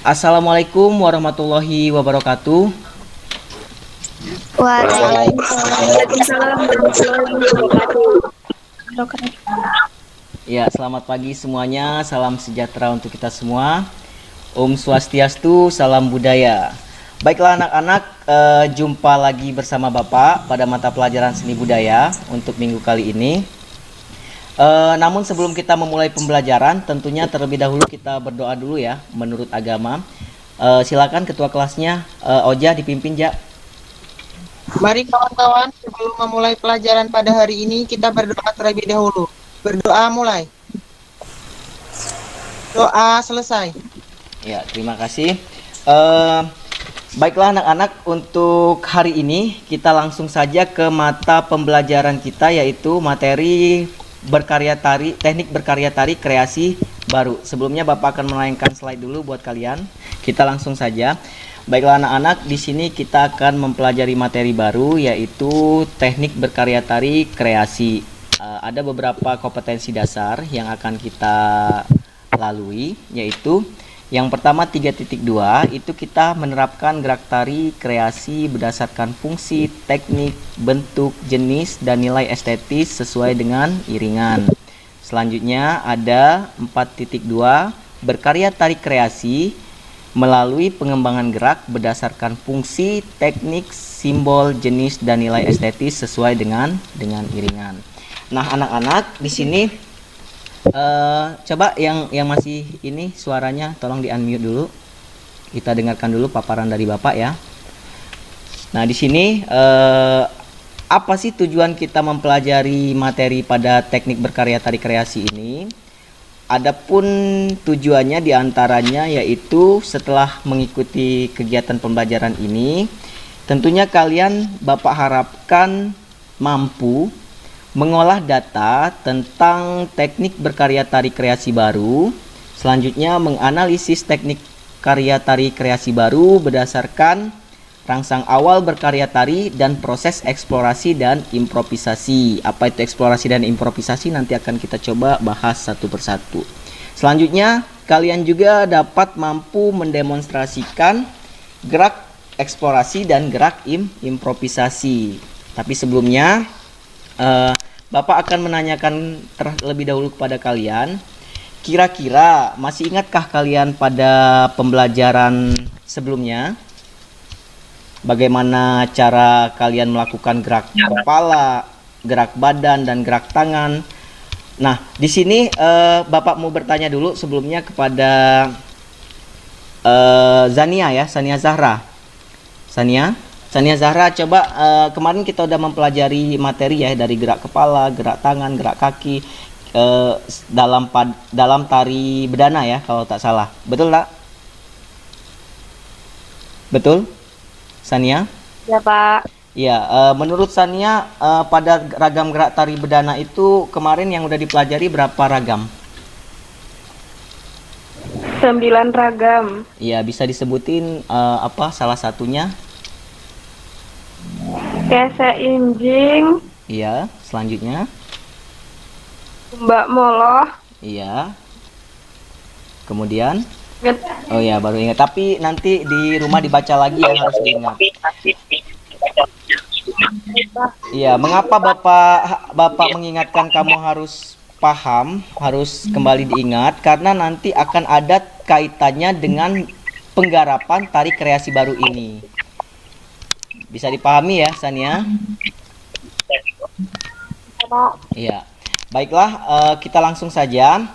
Assalamualaikum warahmatullahi wabarakatuh. Waalaikumsalam warahmatullahi wabarakatuh. Ya, selamat pagi semuanya. Salam sejahtera untuk kita semua. Om Swastiastu, salam budaya. Baiklah anak-anak, jumpa lagi bersama Bapak pada mata pelajaran seni budaya untuk minggu kali ini. Namun sebelum kita memulai pembelajaran, tentunya terlebih dahulu kita berdoa dulu ya, menurut agama. Silakan ketua kelasnya, Oja dipimpin, Ja. Mari kawan-kawan, sebelum memulai pelajaran pada hari ini, kita berdoa terlebih dahulu. Berdoa mulai. Doa selesai. Ya, terima kasih. Baiklah anak-anak, untuk hari ini kita langsung saja ke mata pembelajaran kita, yaitu materi berkarya tari, teknik berkarya tari kreasi baru. Sebelumnya Bapak akan menayangkan slide dulu buat kalian. Kita langsung saja. Baiklah anak-anak, di sini kita akan mempelajari materi baru, yaitu teknik berkarya tari kreasi. Ada beberapa kompetensi dasar yang akan kita lalui, yaitu yang pertama 3.2 itu kita menerapkan gerak tari kreasi berdasarkan fungsi, teknik, bentuk, jenis, dan nilai estetis sesuai dengan iringan. Selanjutnya ada 4.2 berkarya tari kreasi melalui pengembangan gerak berdasarkan fungsi, teknik, simbol, jenis, dan nilai estetis sesuai dengan iringan. Nah, anak-anak di sini coba yang masih ini suaranya tolong di unmute dulu. Kita dengarkan dulu paparan dari Bapak ya. Nah, di sini apa sih tujuan kita mempelajari materi pada teknik berkarya tari kreasi ini? Adapun tujuannya diantaranya yaitu setelah mengikuti kegiatan pembelajaran ini, tentunya kalian Bapak harapkan mampu mengolah data tentang teknik berkarya tari kreasi baru. Selanjutnya menganalisis teknik karya tari kreasi baru berdasarkan rangsang awal berkarya tari dan proses eksplorasi dan improvisasi. Apa itu eksplorasi dan improvisasi nanti akan kita coba bahas satu persatu. Selanjutnya kalian juga dapat mampu mendemonstrasikan gerak eksplorasi dan gerak improvisasi. Tapi sebelumnya Bapak akan menanyakan terlebih dahulu kepada kalian, kira-kira masih ingatkah kalian pada pembelajaran sebelumnya bagaimana cara kalian melakukan gerak kepala, gerak badan, dan gerak tangan? Nah, di sini Bapak mau bertanya dulu sebelumnya kepada Zania ya, Sania Zahra. Sania Zahra, coba kemarin kita udah mempelajari materi ya dari gerak kepala, gerak tangan, gerak kaki dalam tari bedana ya kalau tak salah. Betul tak? Betul? Sania? Ya, Pak. Ya, menurut Sania pada ragam gerak tari bedana itu kemarin yang udah dipelajari berapa ragam? 9 ragam. Ya, bisa disebutin apa salah satunya? Kese injing, Iya, selanjutnya. Mbak Moloh. Iya. Kemudian? Ingat. Oh ya, baru ingat. Tapi nanti di rumah dibaca lagi ya, harus diingat. Iya, mengapa Bapak mengingatkan kamu harus paham, harus kembali diingat? Karena nanti akan ada kaitannya dengan penggarapan tari kreasi baru ini. Bisa dipahami ya, Sania? Iya. Baiklah, kita langsung saja.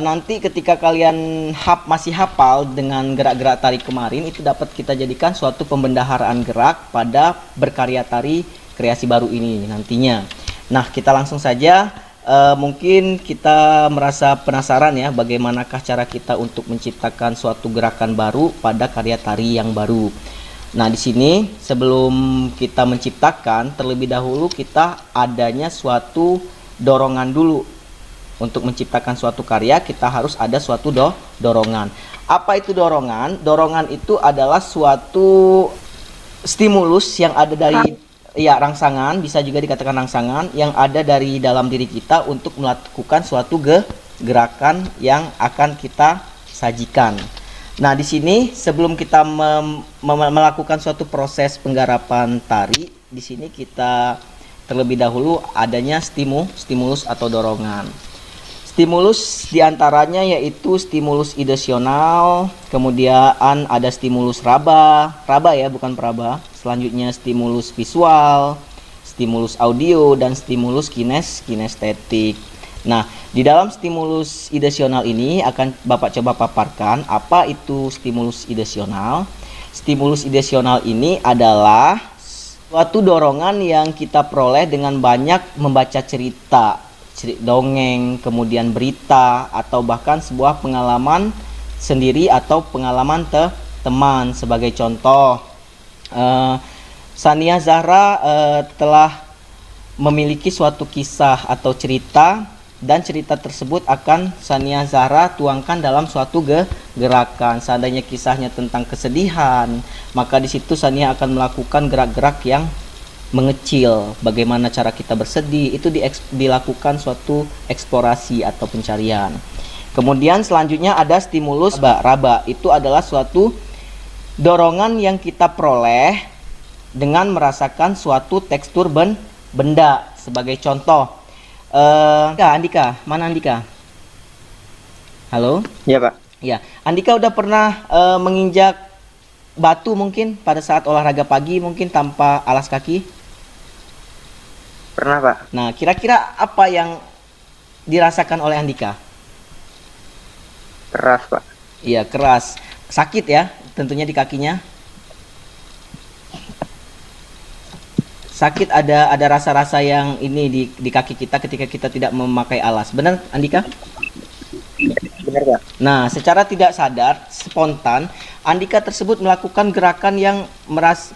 Nanti ketika kalian masih hafal dengan gerak-gerak tari kemarin, itu dapat kita jadikan suatu pembendaharaan gerak pada berkarya tari kreasi baru ini nantinya. Nah, kita langsung saja. Mungkin kita merasa penasaran ya, bagaimanakah cara kita untuk menciptakan suatu gerakan baru pada karya tari yang baru. Nah, di sini sebelum kita menciptakan, terlebih dahulu kita adanya suatu dorongan dulu. Untuk menciptakan suatu karya, kita harus ada suatu dorongan. Apa itu dorongan? Dorongan itu adalah suatu stimulus yang ada dari rangsangan, bisa juga dikatakan rangsangan yang ada dari dalam diri kita untuk melakukan suatu gerakan yang akan kita sajikan. Nah, di sini sebelum kita melakukan suatu proses penggarapan tari, di sini kita terlebih dahulu adanya stimulus atau dorongan. Stimulus diantaranya yaitu stimulus ideasional, kemudian ada stimulus raba ya, bukan peraba. Selanjutnya stimulus visual, stimulus audio, dan stimulus kinestetik. Nah, di dalam stimulus ideasional ini akan Bapak coba paparkan apa itu stimulus ideasional. Stimulus ideasional ini adalah suatu dorongan yang kita peroleh dengan banyak membaca cerita, dongeng, kemudian berita, atau bahkan sebuah pengalaman sendiri atau pengalaman teman. Sebagai contoh, Sania Zahra telah memiliki suatu kisah atau cerita, dan cerita tersebut akan Sania Zahra tuangkan dalam suatu gerakan. Seandainya kisahnya tentang kesedihan, maka di situ Sania akan melakukan gerak-gerak yang mengecil. Bagaimana cara kita bersedih, itu dilakukan suatu eksplorasi atau pencarian. Kemudian selanjutnya ada stimulus raba. Itu adalah suatu dorongan yang kita peroleh dengan merasakan suatu tekstur benda. Sebagai contoh, Andika, mana Andika? Halo? Iya, Pak. Ya, Andika udah pernah menginjak batu mungkin pada saat olahraga pagi, mungkin tanpa alas kaki? Pernah, Pak. Nah, kira-kira apa yang dirasakan oleh Andika? Keras, Pak. Iya, keras. Sakit ya, tentunya di kakinya. Sakit, ada rasa-rasa yang ini di kaki kita ketika kita tidak memakai alas. Benar, Andika? Benar, Pak. Nah, secara tidak sadar, spontan, Andika tersebut melakukan gerakan yang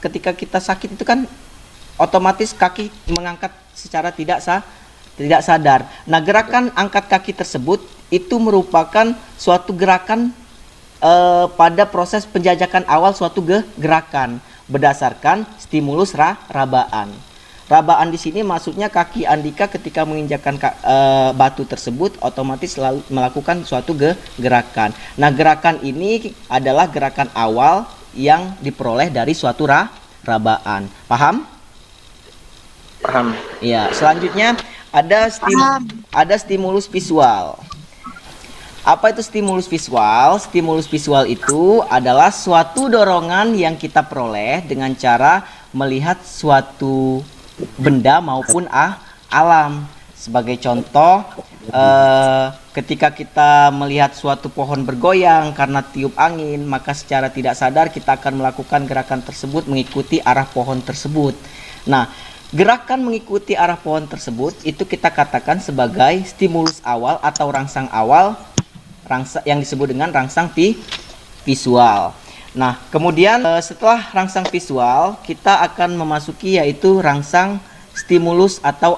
ketika kita sakit itu kan otomatis kaki mengangkat secara tidak sadar. Nah, gerakan angkat kaki tersebut itu merupakan suatu gerakan pada proses penjajakan awal suatu gerakan berdasarkan stimulus rabaan. Rabaan di sini maksudnya kaki Andika ketika menginjakkan batu tersebut otomatis melakukan suatu gerakan. Nah, gerakan ini adalah gerakan awal yang diperoleh dari suatu rabaan. Paham? Paham. Ya, selanjutnya ada stimulus visual. Apa itu stimulus visual? Stimulus visual itu adalah suatu dorongan yang kita peroleh dengan cara melihat suatu benda maupun alam. Sebagai contoh, ketika kita melihat suatu pohon bergoyang karena tiup angin, maka secara tidak sadar kita akan melakukan gerakan tersebut mengikuti arah pohon tersebut. Nah, gerakan mengikuti arah pohon tersebut itu kita katakan sebagai stimulus awal atau rangsang awal, yang disebut dengan rangsang visual. Nah, kemudian setelah rangsang visual, kita akan memasuki yaitu rangsang stimulus atau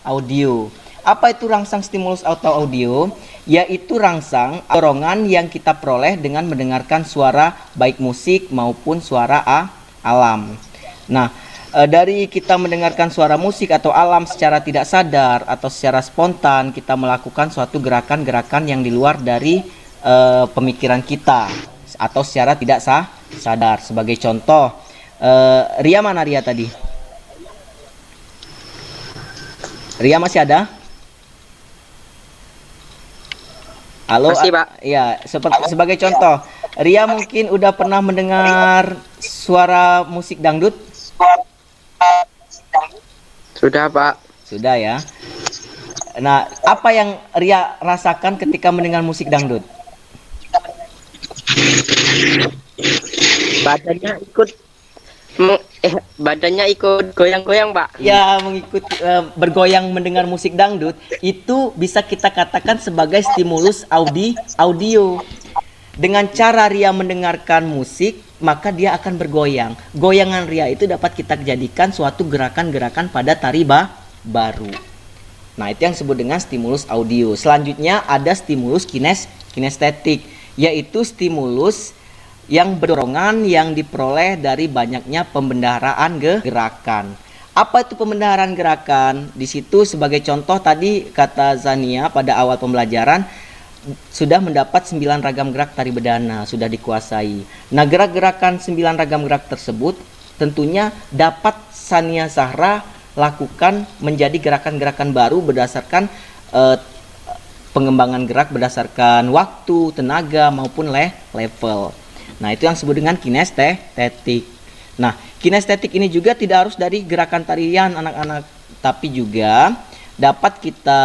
audio. Apa itu rangsang stimulus atau audio? Yaitu rangsang dorongan yang kita peroleh dengan mendengarkan suara baik musik maupun suara alam. Nah, dari kita mendengarkan suara musik atau alam secara tidak sadar atau secara spontan, kita melakukan suatu gerakan-gerakan yang di luar dari pemikiran kita atau secara tidak sadar. Sebagai contoh, Ria mana Ria tadi? Ria masih ada? Halo? Masih, Pak. Ya, sebagai contoh, Ria mungkin udah pernah mendengar suara musik dangdut? Sudah, Pak. Sudah ya. Nah, apa yang Ria rasakan ketika mendengar musik dangdut? Badannya ikut goyang-goyang, Pak. Ya, mengikuti bergoyang mendengar musik dangdut itu bisa kita katakan sebagai stimulus audio. Dengan cara Ria mendengarkan musik, maka dia akan bergoyang. Goyangan Ria itu dapat kita jadikan suatu gerakan-gerakan pada tari baru. Nah, itu yang disebut dengan stimulus audio. Selanjutnya ada stimulus kinestetik, yaitu stimulus yang berdorongan yang diperoleh dari banyaknya pembendaharaan gerakan. Apa itu pembendaharaan gerakan? Di situ sebagai contoh tadi kata Zania pada awal pembelajaran, sudah mendapat 9 ragam gerak tari bedana, sudah dikuasai. Nah, gerak-gerakan 9 ragam gerak tersebut tentunya dapat Sania Zahra lakukan menjadi gerakan-gerakan baru berdasarkan pengembangan gerak berdasarkan waktu, tenaga maupun level. Nah, itu yang disebut dengan kinestetik. Nah, kinestetik ini juga tidak harus dari gerakan tarian anak-anak, tapi juga dapat kita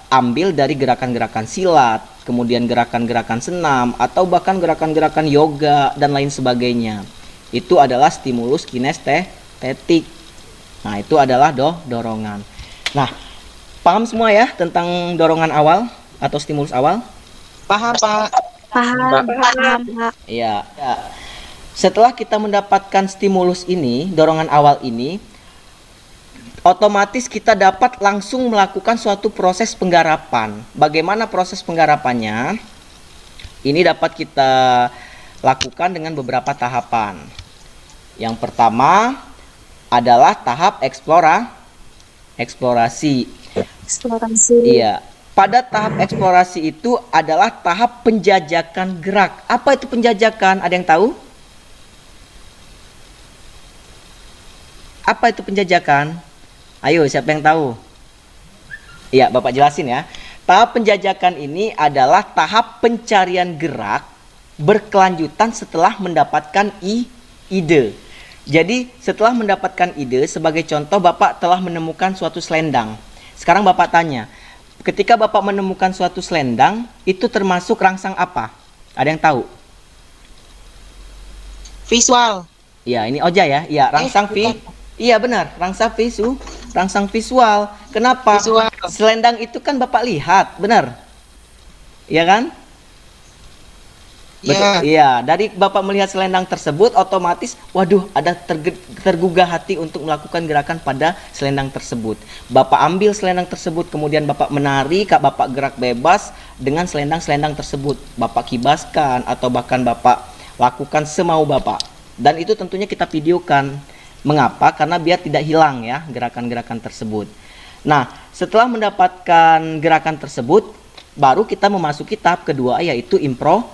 ambil dari gerakan-gerakan silat, kemudian gerakan-gerakan senam, atau bahkan gerakan-gerakan yoga dan lain sebagainya. Itu adalah stimulus kinestetik. Nah, itu adalah dorongan. Nah, paham semua ya tentang dorongan awal atau stimulus awal? Paham, Pak. Paham, Pak. Iya. Ya. Setelah kita mendapatkan stimulus ini, dorongan awal ini, otomatis kita dapat langsung melakukan suatu proses penggarapan. Bagaimana proses penggarapannya? Ini dapat kita lakukan dengan beberapa tahapan. Yang pertama adalah tahap eksplorasi. Iya. Pada tahap eksplorasi itu adalah tahap penjajakan gerak. Apa itu penjajakan? Ada yang tahu? Apa itu penjajakan? Ayo, siapa yang tahu? Iya, Bapak jelasin ya. Tahap penjajakan ini adalah tahap pencarian gerak berkelanjutan setelah mendapatkan ide. Jadi, setelah mendapatkan ide, sebagai contoh Bapak telah menemukan suatu selendang. Sekarang Bapak tanya, ketika Bapak menemukan suatu selendang, itu termasuk rangsang apa? Ada yang tahu? Visual. Iya, ini Oja ya. Iya, rangsang Iya benar, rangsang visual. Kenapa? Visual. Selendang itu kan Bapak lihat, benar? Iya kan? Iya. Betul. Iya, dari Bapak melihat selendang tersebut otomatis waduh ada tergugah hati untuk melakukan gerakan pada selendang tersebut. Bapak ambil selendang tersebut, kemudian Bapak menari, Bapak gerak bebas dengan selendang-selendang tersebut. Bapak kibaskan atau bahkan Bapak lakukan semau Bapak. Dan itu tentunya kita videokan. Mengapa? Karena biar tidak hilang ya gerakan-gerakan tersebut. Nah, setelah mendapatkan gerakan tersebut, baru kita memasuki tahap kedua, yaitu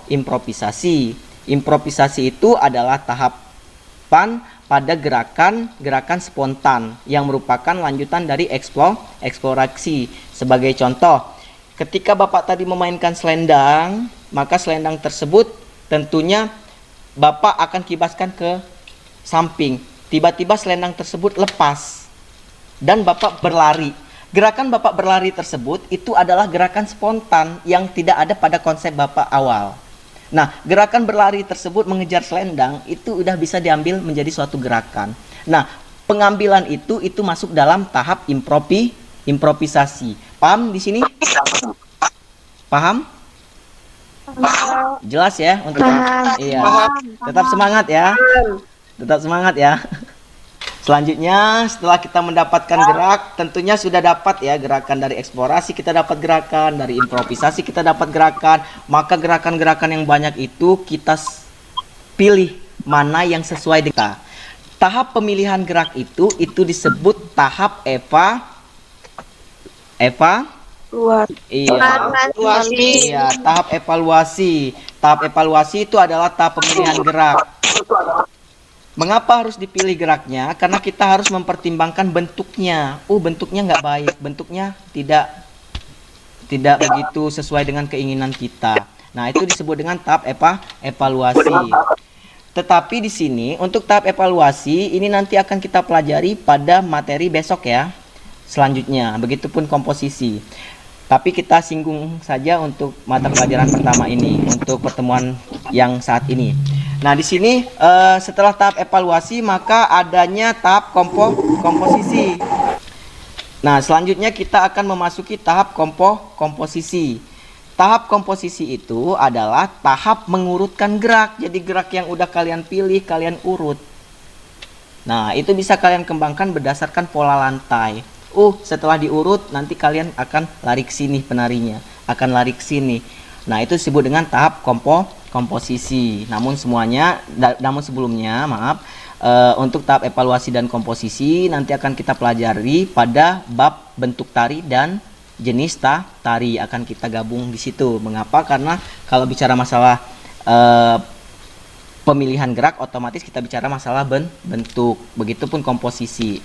improvisasi. Improvisasi itu adalah tahapan pada gerakan spontan yang merupakan lanjutan dari eksplorasi. Sebagai contoh, ketika Bapak tadi memainkan selendang, maka selendang tersebut tentunya Bapak akan kibaskan ke samping. Tiba-tiba selendang tersebut lepas dan Bapak berlari. Gerakan Bapak berlari tersebut itu adalah gerakan spontan yang tidak ada pada konsep Bapak awal. Nah, gerakan berlari tersebut mengejar selendang itu udah bisa diambil menjadi suatu gerakan. Nah, pengambilan itu masuk dalam tahap improvisasi. Paham di sini? Paham? Jelas ya untuk iya. Tetap semangat ya. Tetap semangat ya. Selanjutnya, setelah kita mendapatkan gerak, tentunya sudah dapat ya gerakan dari eksplorasi, kita dapat gerakan dari improvisasi, kita dapat gerakan. Maka gerakan-gerakan yang banyak itu kita pilih mana yang sesuai dengan kita. Tahap pemilihan gerak itu disebut tahap Iya, tahap evaluasi. Tahap evaluasi itu adalah tahap pemilihan gerak. Mengapa harus dipilih geraknya? Karena kita harus mempertimbangkan bentuknya. Bentuknya nggak baik, bentuknya tidak begitu sesuai dengan keinginan kita. Nah, itu disebut dengan tahap evaluasi. Tetapi di sini untuk tahap evaluasi ini nanti akan kita pelajari pada materi besok ya. Selanjutnya, begitupun komposisi. Tapi kita singgung saja untuk mata pelajaran pertama ini, untuk pertemuan yang saat ini. Nah, di sini setelah tahap evaluasi maka adanya tahap komposisi. Nah, selanjutnya kita akan memasuki tahap komposisi. Tahap komposisi itu adalah tahap mengurutkan gerak. Jadi gerak yang udah kalian pilih, kalian urut. Nah, itu bisa kalian kembangkan berdasarkan pola lantai. Setelah diurut nanti kalian akan lari ke sini penarinya, akan lari ke sini. Nah, itu disebut dengan tahap komposisi. Namun sebelumnya, untuk tahap evaluasi dan komposisi nanti akan kita pelajari pada bab bentuk tari dan jenis tari akan kita gabung di situ. Mengapa? Karena kalau bicara masalah pemilihan gerak, otomatis kita bicara masalah bentuk, begitupun komposisi.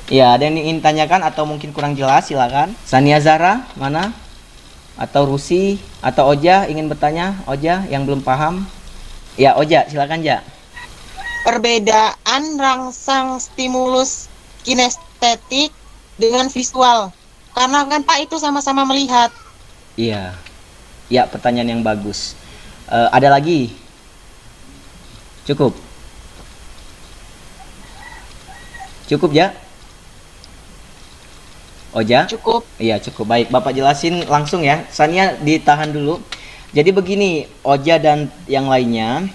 Ya, ada yang ingin tanyakan atau mungkin kurang jelas, silakan. Sania Zara mana? Atau Rusi atau Oja ingin bertanya? Oja yang belum paham? Ya, Oja, silakan, Ja. Perbedaan rangsang stimulus kinestetik dengan visual. Karena kan Pak itu sama-sama melihat. Iya. Ya, pertanyaan yang bagus. Ada lagi? Cukup. Cukup, Ja? Oja? Cukup. Iya, cukup. Baik, Bapak jelasin langsung ya. Sania ditahan dulu. Jadi begini, Oja dan yang lainnya,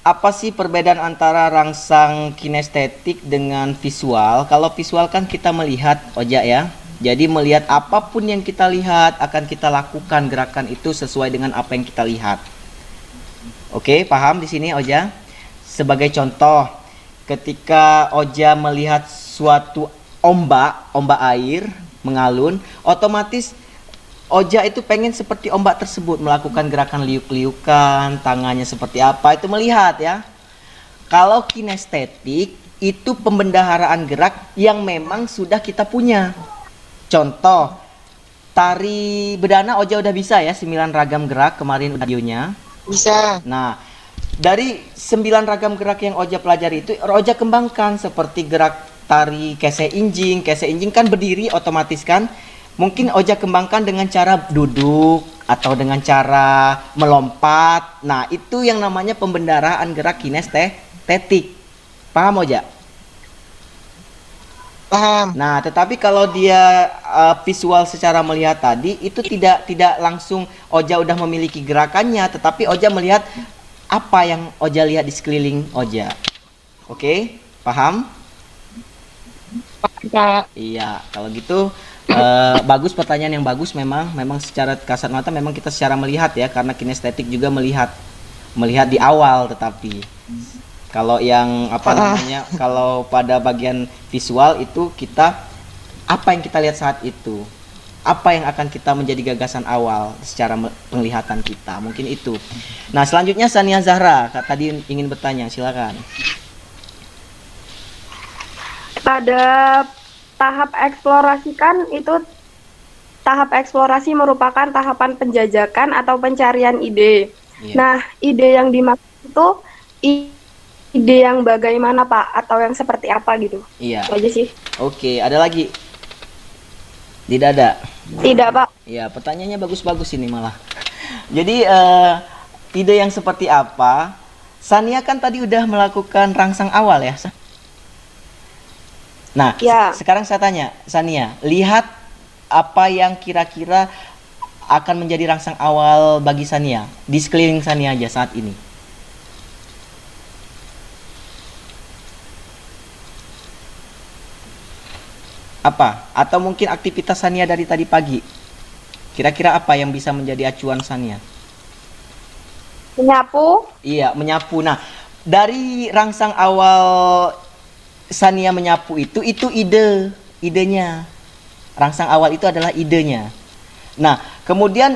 apa sih perbedaan antara rangsang kinestetik dengan visual? Kalau visual kan kita melihat, Oja ya. Jadi melihat apapun yang kita lihat akan kita lakukan gerakan itu sesuai dengan apa yang kita lihat. Oke, paham di sini Oja? Sebagai contoh, ketika Oja melihat suatu ombak air mengalun, otomatis Oja itu pengen seperti ombak tersebut, melakukan gerakan liuk-liukan, tangannya seperti apa, itu melihat ya. Kalau kinestetik itu pembendaharaan gerak yang memang sudah kita punya. Contoh, tari bedana Oja udah bisa ya, 9 ragam gerak kemarin videonya. Bisa. Nah, dari 9 ragam gerak yang Oja pelajari itu Oja kembangkan seperti gerak tari kese injing. Kese injing kan berdiri otomatis kan. Mungkin Oja kembangkan dengan cara duduk atau dengan cara melompat. Nah, itu yang namanya pembendaharaan gerak kinestetik. Paham Oja? Paham. Nah, tetapi kalau dia visual secara melihat tadi itu tidak langsung Oja udah memiliki gerakannya, tetapi Oja melihat apa yang Oja lihat di sekeliling Oja. Oke, paham? Pak. Iya, kalau gitu bagus, pertanyaan yang bagus. Memang secara kasat mata memang kita secara melihat ya, karena kinestetik juga melihat di awal, tetapi kalau yang apa namanya, kalau pada bagian visual itu kita apa yang kita lihat saat itu, apa yang akan kita menjadi gagasan awal secara penglihatan kita, mungkin itu. Nah, selanjutnya Sania Zahra tadi ingin bertanya, silakan. Pada tahap eksplorasi kan itu tahap eksplorasi merupakan tahapan penjajakan atau pencarian ide. Iya. Nah, ide yang dimaksud itu ide yang bagaimana Pak, atau yang seperti apa gitu? Iya. Itu aja sih. Oke, ada lagi? Tidak ada. Tidak Pak. Ya, pertanyaannya bagus-bagus ini malah. Jadi ide yang seperti apa? Sania kan tadi udah melakukan rangsang awal ya. Nah, Ya. sekarang saya tanya, Sania, lihat apa yang kira-kira akan menjadi rangsang awal bagi Sania di sekeliling Sania aja saat ini. Apa? Atau mungkin aktivitas Sania dari tadi pagi? Kira-kira apa yang bisa menjadi acuan Sania? Menyapu. Iya, menyapu. Nah, dari rangsang awal Sania menyapu itu idenya. Rangsang awal itu adalah idenya. Nah, kemudian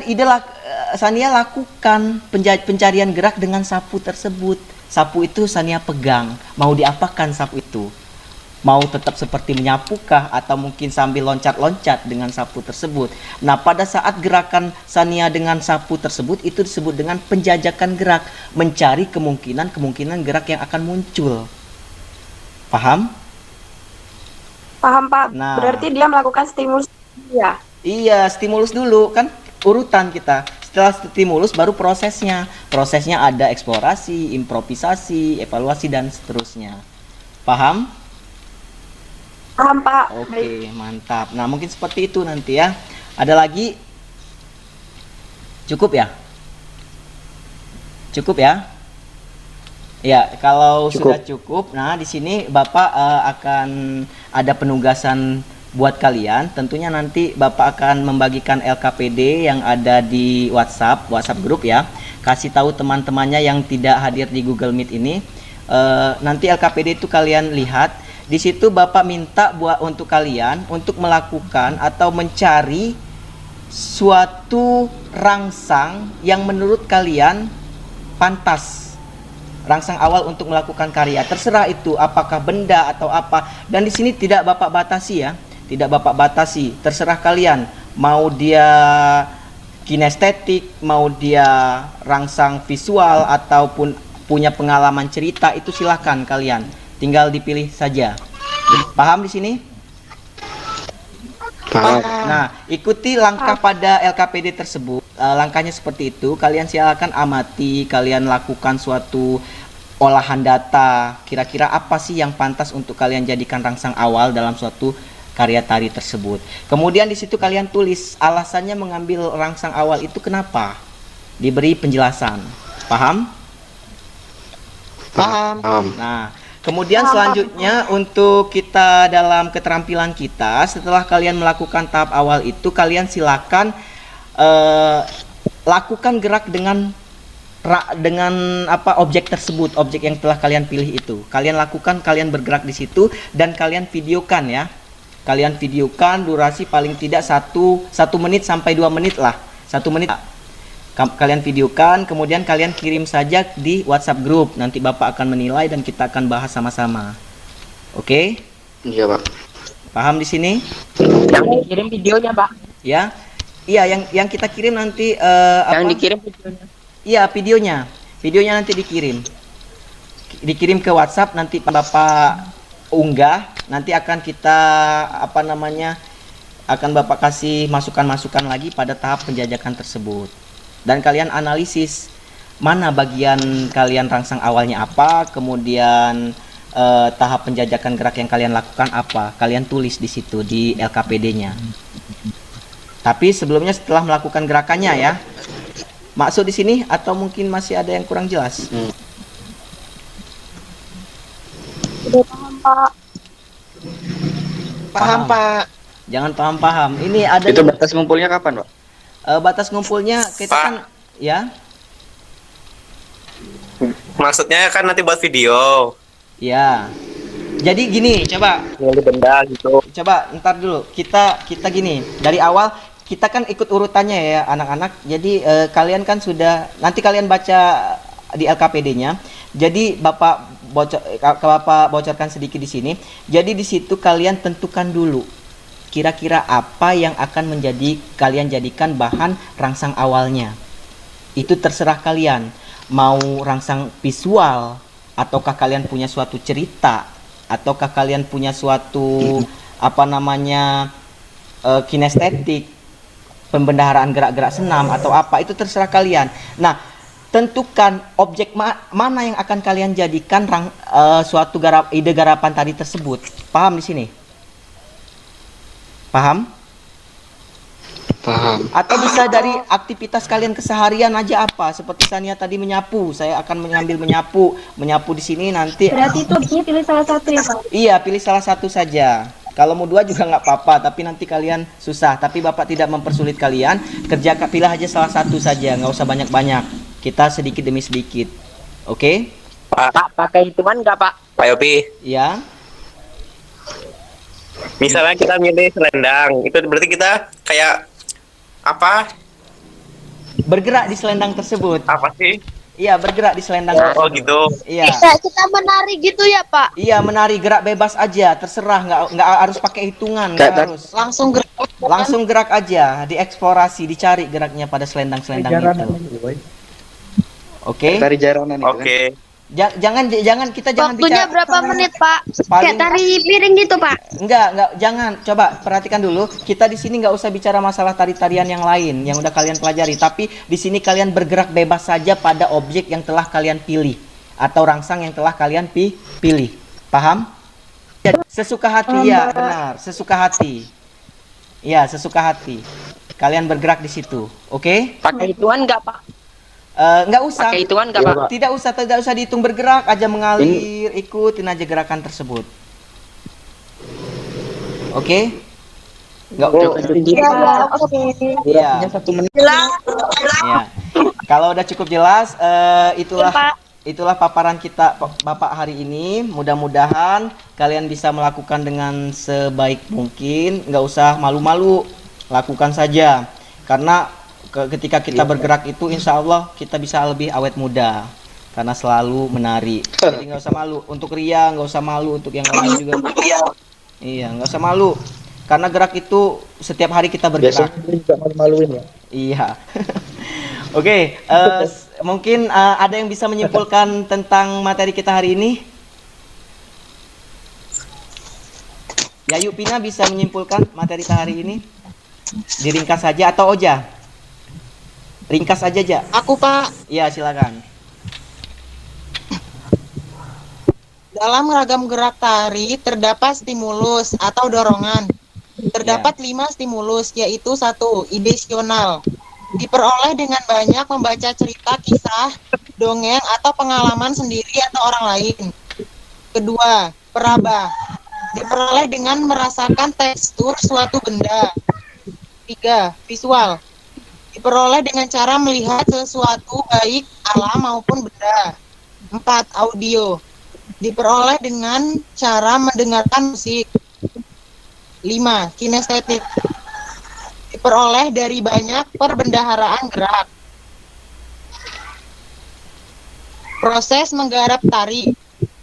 Sania lakukan pencarian gerak dengan sapu tersebut. Sapu itu Sania pegang. Mau diapakan sapu itu? Mau tetap seperti menyapukah atau mungkin sambil loncat-loncat dengan sapu tersebut. Nah, pada saat gerakan Sania dengan sapu tersebut itu disebut dengan penjajakan gerak, mencari kemungkinan gerak yang akan muncul. Paham? Paham Pak. Nah. Berarti dia melakukan stimulus ya. Iya, stimulus dulu kan urutan kita. Setelah stimulus baru prosesnya. Prosesnya ada eksplorasi, improvisasi, evaluasi dan seterusnya. Paham? Paham Pak. Oke, Baik. mantap. Nah, mungkin seperti itu nanti ya. Ada lagi? Cukup ya? Cukup ya? Ya, kalau sudah cukup, nah di sini Bapak akan ada penugasan buat kalian. Tentunya nanti Bapak akan membagikan LKPD yang ada di WhatsApp grup ya. Kasih tahu teman-temannya yang tidak hadir di Google Meet ini. Nanti LKPD itu kalian lihat. Di situ Bapak minta buat untuk kalian untuk melakukan atau mencari suatu rangsang yang menurut kalian pantas. Rangsang awal untuk melakukan karya. Terserah itu apakah benda atau apa. Dan di sini tidak Bapak batasi ya. Tidak Bapak batasi. Terserah kalian. Mau dia kinestetik, mau dia rangsang visual ataupun punya pengalaman cerita, itu silahkan kalian. Tinggal dipilih saja. Paham di sini? Paham. Nah, ikuti langkah pada LKPD tersebut. Langkahnya seperti itu. Kalian silakan amati, kalian lakukan suatu olahan data. Kira-kira apa sih yang pantas untuk kalian jadikan rangsang awal dalam suatu karya tari tersebut. Kemudian di situ kalian tulis alasannya mengambil rangsang awal itu kenapa. Diberi penjelasan. Paham? Paham. Nah, kemudian selanjutnya untuk kita dalam keterampilan kita, setelah kalian melakukan tahap awal itu, kalian silakan lakukan gerak dengan objek tersebut, objek yang telah kalian pilih itu. Kalian lakukan, kalian bergerak di situ dan kalian videokan ya. Kalian videokan durasi paling tidak 1 menit sampai 2 menit lah. 1 menit. Kalian videokan, kemudian kalian kirim saja di WhatsApp grup. Nanti Bapak akan menilai dan kita akan bahas sama-sama. Oke? Iya, Pak. Paham di sini? Yang dikirim videonya, Pak. Ya. Iya, yang kita kirim nanti Yang dikirim videonya. Iya, videonya. Videonya nanti dikirim. Dikirim ke WhatsApp, nanti Bapak unggah, nanti akan kita akan Bapak kasih masukan-masukan lagi pada tahap penjajakan tersebut. Dan kalian analisis mana bagian kalian rangsang awalnya apa, kemudian tahap penjajakan gerak yang kalian lakukan apa. Kalian tulis di situ di LKPD-nya. Tapi sebelumnya setelah melakukan gerakannya ya. Maksud di sini atau mungkin masih ada yang kurang jelas? Udah paham, Pak. Paham, Pak. Jangan paham-paham. Ini ada Itu batas ngumpulnya kapan, Pak? batas ngumpulnya kita Pak. kan ya. Maksudnya kan nanti buat video. Ya. Jadi gini, coba Milih benda gitu. ntar dulu. Kita gini, dari awal kita kan ikut urutannya ya anak-anak. Jadi kalian kan sudah nanti kalian baca di LKPD-nya. Jadi Bapak bocorkan sedikit di sini. Jadi di situ kalian tentukan dulu kira-kira apa yang akan kalian jadikan bahan rangsang awalnya. Itu terserah kalian. Mau rangsang visual, ataukah kalian punya suatu cerita, ataukah kalian punya suatu kinestetik, pembendaharaan gerak-gerak senam atau apa, itu terserah kalian. Nah, tentukan objek mana yang akan kalian jadikan suatu ide garapan tadi tersebut. Paham di sini? Paham? Paham. Atau bisa dari aktivitas kalian keseharian aja apa? Seperti Sania tadi menyapu, saya akan mengambil menyapu di sini nanti. Berarti itu pilih salah satu ya, Pak? Iya, pilih salah satu saja. Kalau mau 2 juga nggak apa-apa, tapi nanti kalian susah. Tapi Bapak tidak mempersulit kalian, pilih aja salah satu saja, nggak usah banyak-banyak. Kita sedikit demi sedikit. Oke? Pak, pakai hitungan nggak, Pak? Pak Yopi, Ya. misalnya kita milih selendang, itu berarti kita kayak apa? Bergerak di selendang tersebut. Apa sih? Iya, bergerak di selendang Oh tersebut. gitu. Iya. Kita menari gitu ya, Pak? Iya, menari gerak bebas aja, terserah, nggak harus pakai hitungan, nggak harus. Langsung gerak. Langsung gerak aja, dieksplorasi, dicari geraknya pada selendang-selendang itu. Oke? Tari jaranan itu kan? Oke. Jangan kita jangan Waktunya bicara berapa menit, Pak? Paling- Kayak tari piring gitu, Pak? enggak, jangan. Coba perhatikan dulu. Kita di sini nggak usah bicara masalah tari-tarian yang lain yang udah kalian pelajari, tapi di sini kalian bergerak bebas saja pada objek yang telah kalian pilih atau rangsang yang telah kalian pilih. Paham? Sesuka hati ya, benar. Sesuka hati. Ya, sesuka hati. Kalian bergerak di situ. Oke? Pakai hitungan nggak, Pak? Nggak usah. Pakai hitungan nggak, Pak? Tidak usah dihitung, bergerak aja, mengalir, ikutin aja gerakan tersebut. Oke? Nggak Oke. Iya. Durasinya 1 menit. Ya. Kalau udah cukup jelas, itulah Pak. itulah paparan kita Bapak hari ini. Mudah-mudahan kalian bisa melakukan dengan sebaik mungkin, nggak usah malu-malu, lakukan saja. Karena ketika kita bergerak itu insya Allah kita bisa lebih awet muda. Karena selalu menari. Jadi nggak usah malu. Untuk Ria nggak usah malu. Untuk yang lain juga. Iya, nggak usah malu. Karena gerak itu setiap hari kita bergerak. Biasanya juga malu-maluin ya. Iya. Oke, mungkin ada yang bisa menyimpulkan tentang materi kita hari ini? Yayu Pina bisa menyimpulkan materi kita hari ini? Diringkas saja atau Oja? Ringkas aja, Ja. Aku, Pak. Iya, silakan. Dalam ragam gerak tari terdapat stimulus atau dorongan. Terdapat 5 stimulus, yaitu 1. Ideasional. Diperoleh dengan banyak membaca cerita, kisah, dongeng, atau pengalaman sendiri atau orang lain. Kedua, peraba. Diperoleh dengan merasakan tekstur suatu benda. 3. Visual. Diperoleh dengan cara melihat sesuatu baik alam maupun benda. 4. Audio. Diperoleh dengan cara mendengarkan musik. 5. Kinestetik. Diperoleh dari banyak perbendaharaan gerak. Proses menggarap tari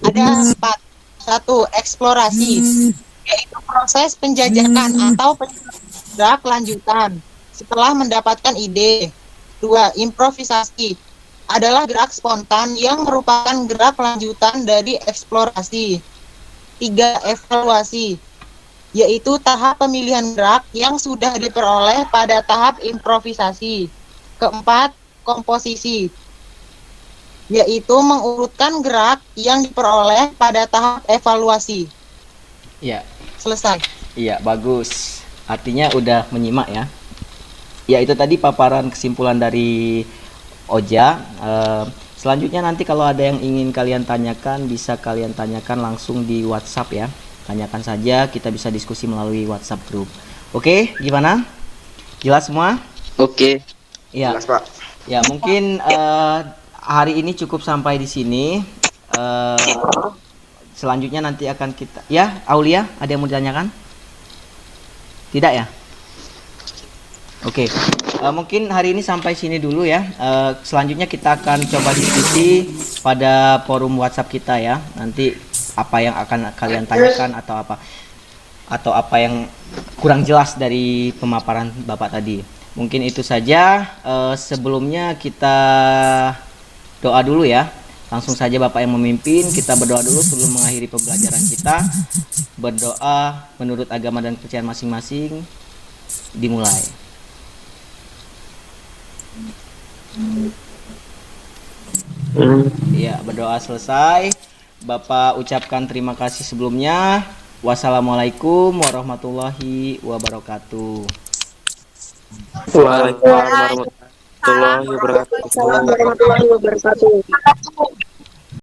ada 4. 1. Eksplorasi, yaitu proses penjajakan atau gerak lanjutan setelah mendapatkan ide. 2. Improvisasi adalah gerak spontan yang merupakan gerak lanjutan dari eksplorasi. 3. Evaluasi, yaitu tahap pemilihan gerak yang sudah diperoleh pada tahap improvisasi. 4. Komposisi, yaitu mengurutkan gerak yang diperoleh pada tahap evaluasi. Iya. Selesai. Iya, bagus. Artinya udah menyimak ya. Ya, itu tadi paparan kesimpulan dari Oja. Selanjutnya nanti kalau ada yang ingin kalian tanyakan, bisa kalian tanyakan langsung di WhatsApp ya. Tanyakan saja, kita bisa diskusi melalui WhatsApp group. Oke, gimana? Jelas semua? Oke. Ya. Jelas, Pak. Ya, mungkin hari ini cukup sampai di sini. Selanjutnya nanti akan kita, ya, Aulia, ada yang mau ditanyakan? Tidak ya? Oke, mungkin hari ini sampai sini dulu ya. Selanjutnya kita akan coba diskusi pada forum WhatsApp kita ya. Nanti apa yang akan kalian tanyakan atau apa yang kurang jelas dari pemaparan Bapak tadi. Mungkin itu saja. Sebelumnya kita doa dulu ya. Langsung saja Bapak yang memimpin. Kita berdoa dulu sebelum mengakhiri pembelajaran kita. Berdoa menurut agama dan kepercayaan masing-masing. Dimulai. Ya, berdoa selesai. Bapak ucapkan terima kasih sebelumnya. Wassalamualaikum warahmatullahi wabarakatuh. Waalaikumsalam warahmatullahi wabarakatuh. Assalamualaikum warahmatullahi wabarakatuh.